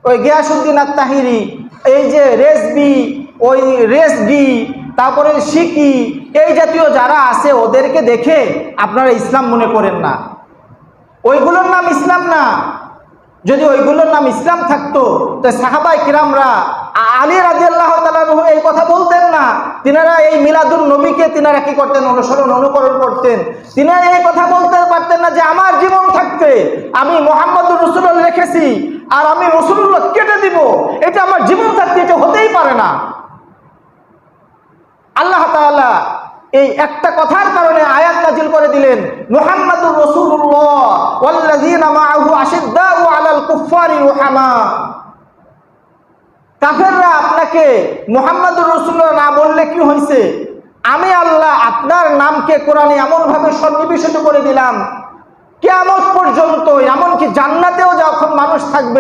ওই গিয়াসউদ্দিন আত-তাহিরি, এই যে রেজবি, ওই রেজবি, তারপরে শিকি, এই জাতীয় যারা আছে ওদেরকে দেখে আপনারা ইসলাম মনে করেন না। ওইগুলোর নাম ইসলাম না। যদি ওইগুলোর নাম ইসলাম থাকতো তো সাহাবায়ে কিরামরা, আলী রাদিয়াল্লাহু তাআলা আনহু এই কথা বলতেন না। তিনারা এই মিলাদুন নবীকে তিনারা কি করতেন? অনুকরণ করতেন। তিনারা এই কথা বলতে পারতেন না যে আমার জীবন থাকতে আমি মুহাম্মদুর রাসূলুল্লাহ রেখেছি আর আমি রাসূলুল্লাহ কেটে দিব, এটা আমার জীবন থাকতে এটা হতেই পারে না। আল্লাহ তাআলা এই একটা কথার কারণে আয়াত নাজিল করে দিলেন, মুহাম্মাদুর রাসূলুল্লাহ ওয়াল্লাযীনা মাআহু আশিদ্দাউ আলাল কুফফারি রুহামা। কাফেররা আপনাকে মুহাম্মাদুর রাসূলুল্লাহ না বললে কি হইছে? আমি আল্লাহ আপনার নামকে কোরআনে এমন ভাবে সন্নিবেশিত করে দিলাম, কিয়ামত পর্যন্ত, এমনকি জান্নাতেও যখন মানুষ থাকবে